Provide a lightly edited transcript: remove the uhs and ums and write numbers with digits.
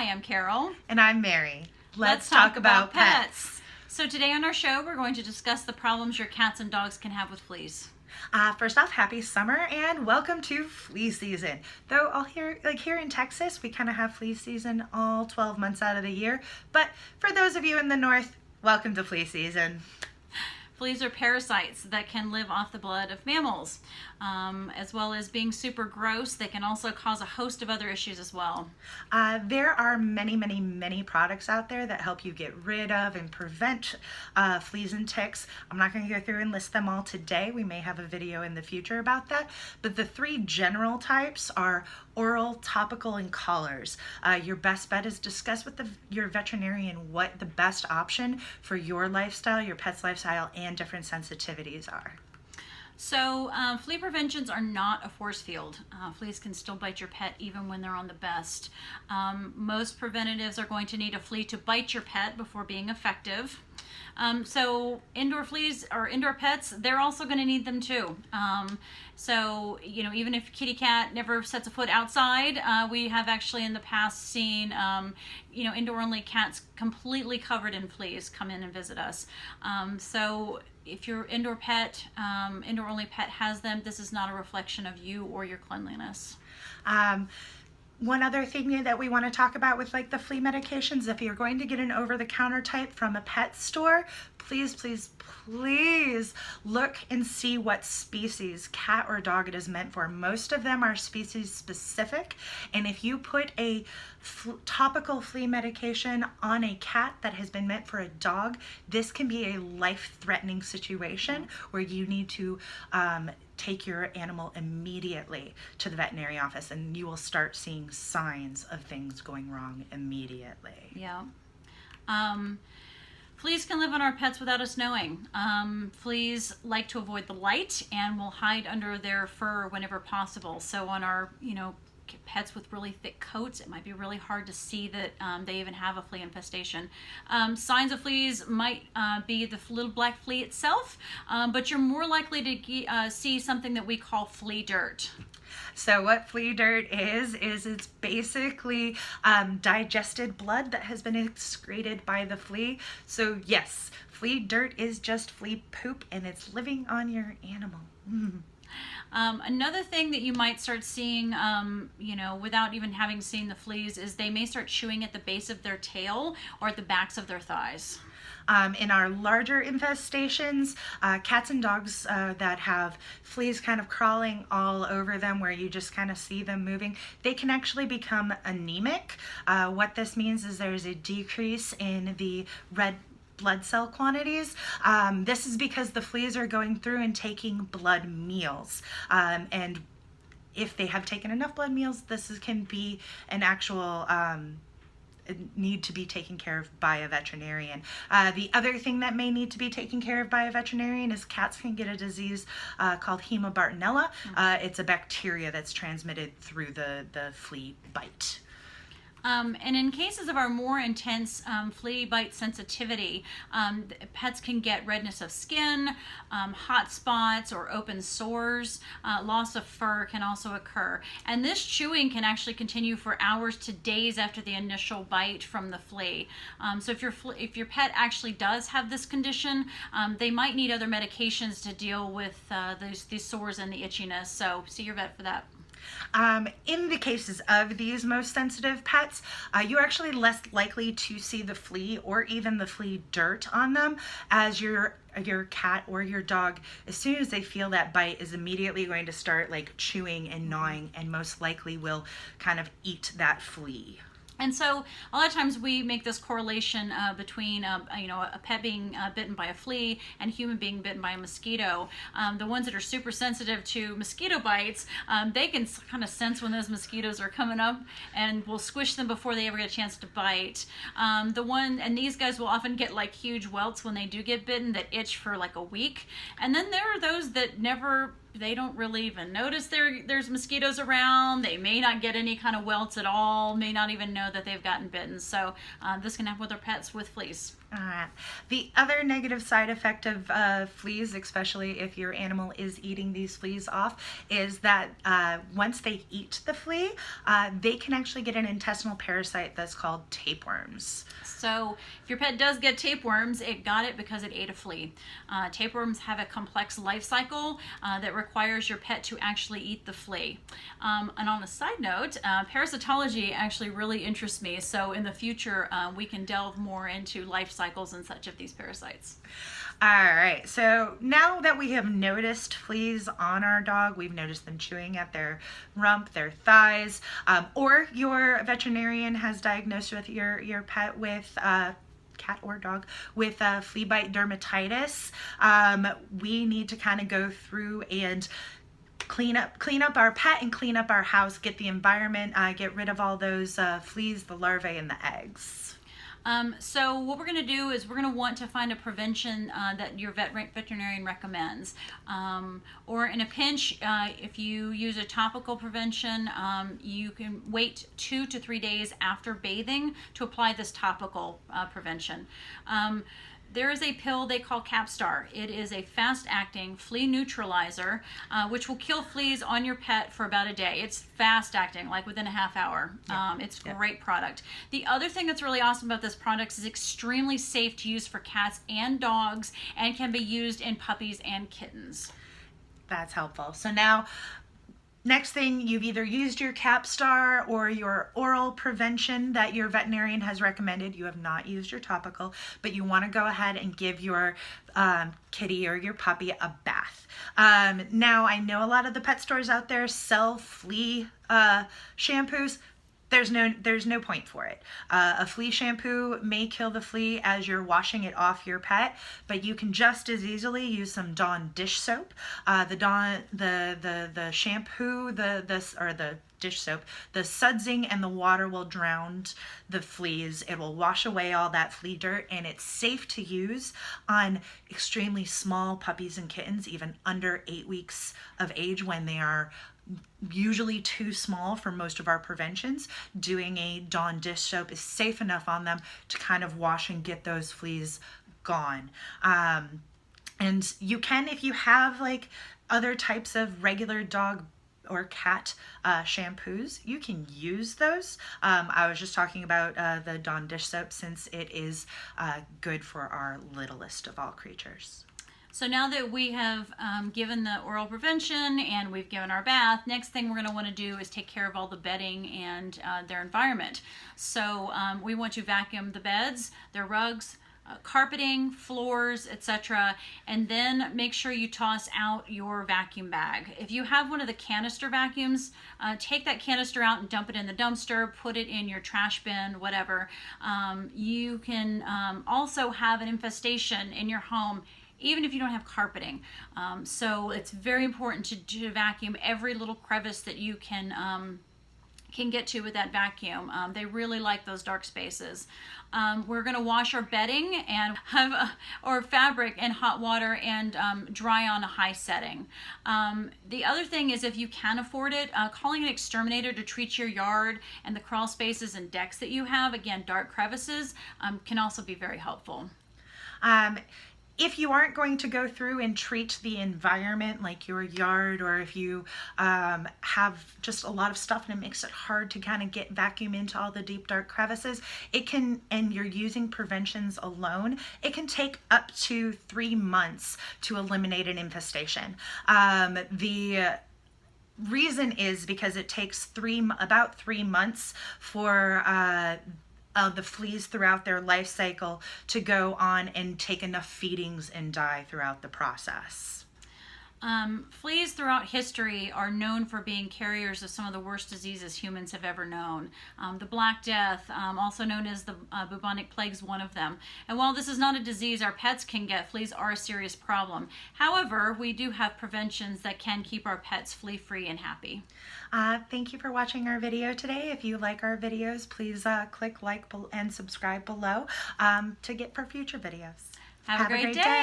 Hi, I'm Carol. And I'm Mary. Let's talk about pets. So today on our show, we're going to discuss the problems your cats and dogs can have with fleas. First off, happy summer and welcome to flea season. Though here in Texas, we kind of have flea season all 12 months out of the year. But for those of you in the north, welcome to flea season. Fleas are parasites that can live off the blood of mammals. As well as being super gross, they can also cause a host of other issues as well. There are many products out there that help you get rid of and prevent fleas and ticks. I'm not going to go through and list them all today. We may have a video in the future about that. But the three general types are oral, topical, and collars. Your best bet is discuss with your veterinarian what the best option for your lifestyle, your pet's lifestyle, and different sensitivities are. So flea preventions are not a force field. Fleas can still bite your pet even when they're on the best. Most preventatives are going to need a flea to bite your pet before being effective. So indoor fleas or indoor pets, they're also going to need them too. So, even if kitty cat never sets a foot outside, we have actually in the past seen, indoor only cats completely covered in fleas come in and visit us. So if your indoor only pet has them, this is not a reflection of you or your cleanliness. One other thing that we want to talk about with the flea medications, if you're going to get an over-the-counter type from a pet store, please look and see what species, cat or dog, it is meant for. Most of them are species specific, and if you put a topical flea medication on a cat that has been meant for a dog, this can be a life-threatening situation where you need to take your animal immediately to the veterinary office, and you will start seeing signs of things going wrong immediately. Yeah. Fleas can live on our pets without us knowing. Fleas like to avoid the light and will hide under their fur whenever possible. So on our, pets with really thick coats, it might be really hard to see that they even have a flea infestation. Signs of fleas might be the little black flea itself, but you're more likely to see something that we call flea dirt. So what flea dirt is it's basically digested blood that has been excreted by the flea. So yes, flea dirt is just flea poop, and it's living on your animal. Another thing that you might start seeing, without even having seen the fleas, is they may start chewing at the base of their tail or at the backs of their thighs. In our larger infestations, cats and dogs that have fleas kind of crawling all over them where you just kind of see them moving, they can actually become anemic. What this means is there's a decrease in the red blood cell quantities. This is because the fleas are going through and taking blood meals. And if they have taken enough blood meals, can be an actual need to be taken care of by a veterinarian. The other thing that may need to be taken care of by a veterinarian is cats can get a disease called Hemobartonella. It's a bacteria that's transmitted through the flea bite. And in cases of our more intense flea bite sensitivity, pets can get redness of skin, hot spots or open sores. Loss of fur can also occur. And this chewing can actually continue for hours to days after the initial bite from the flea. So if your pet actually does have this condition, they might need other medications to deal with these sores and the itchiness. So see your vet for that. In the cases of these most sensitive pets, you're actually less likely to see the flea or even the flea dirt on them, as your cat or your dog, as soon as they feel that bite, is immediately going to start chewing and gnawing, and most likely will kind of eat that flea. And so a lot of times we make this correlation between a pet being bitten by a flea and a human being bitten by a mosquito. The ones that are super sensitive to mosquito bites, they can kind of sense when those mosquitoes are coming up and will squish them before they ever get a chance to bite. These guys will often get huge welts when they do get bitten that itch for a week. And then there are those that they don't really even notice there's mosquitoes around. They may not get any kind of welts at all, may not even know that they've gotten bitten. So this can happen with our pets with fleas. The other negative side effect of fleas, especially if your animal is eating these fleas off, is that once they eat the flea, they can actually get an intestinal parasite that's called tapeworms. So if your pet does get tapeworms, it got it because it ate a flea. Tapeworms have a complex life cycle that requires your pet to actually eat the flea. And on a side note, parasitology actually really interests me. So in the future, we can delve more into life cycles and such of these parasites. All right, so now that we have noticed fleas on our dog, we've noticed them chewing at their rump, their thighs, or your veterinarian has diagnosed with your pet with cat or dog with flea bite dermatitis. We need to kind of go through and clean up our pet and clean up our house, get the environment, get rid of all those fleas, the larvae, and the eggs. So what we're going to do is we're going to want to find a prevention that your veterinarian recommends. Or in a pinch, if you use a topical prevention, you can wait 2 to 3 days after bathing to apply this topical prevention. There is a pill they call Capstar. It is a fast-acting flea neutralizer, which will kill fleas on your pet for about a day. It's fast-acting, like within a half hour. It's a great product. The other thing that's really awesome about this product is extremely safe to use for cats and dogs and can be used in puppies and kittens. That's helpful. So now, next thing, you've either used your Capstar or your oral prevention that your veterinarian has recommended. You have not used your topical, but you want to go ahead and give your kitty or your puppy a bath. Now, I know a lot of the pet stores out there sell flea shampoos. There's no point for it. A flea shampoo may kill the flea as you're washing it off your pet, but you can just as easily use some Dawn dish soap. The shampoo, the dish soap, the sudsing and the water will drown the fleas. It will wash away all that flea dirt, and it's safe to use on extremely small puppies and kittens, even under 8 weeks of age, when they are usually too small for most of our preventions. Doing a Dawn dish soap is safe enough on them to kind of wash and get those fleas gone. And you can, if you have like other types of regular dog or cat shampoos, you can use those. I was just talking about the Dawn dish soap, since it is good for our littlest of all creatures. So now that we have given the oral prevention and we've given our bath, next thing we're going to want to do is take care of all the bedding and their environment. So we want to vacuum the beds, their rugs, carpeting, floors, etc. And then make sure you toss out your vacuum bag. If you have one of the canister vacuums, take that canister out and dump it in the dumpster, put it in your trash bin, whatever. You can also have an infestation in your home even if you don't have carpeting. So it's very important to vacuum every little crevice that you can get to with that vacuum. They really like those dark spaces. We're going to wash our bedding and have or fabric in hot water and dry on a high setting. The other thing is, if you can afford it, calling an exterminator to treat your yard and the crawl spaces and decks that you have, again, dark crevices, can also be very helpful. If you aren't going to go through and treat the environment, like your yard, or if you have just a lot of stuff and it makes it hard to kind of get vacuum into all the deep dark crevices, it can, and you're using preventions alone, it can take up to 3 months to eliminate an infestation. The reason is because it takes about 3 months for the fleas throughout their life cycle to go on and take enough feedings and die throughout the process. Fleas throughout history are known for being carriers of some of the worst diseases humans have ever known. The Black Death, also known as the bubonic plague, is one of them. And while this is not a disease our pets can get, fleas are a serious problem. However, we do have preventions that can keep our pets flea-free and happy. Thank you for watching our video today. If you like our videos, please click like and subscribe below to get for future videos. Have a great day.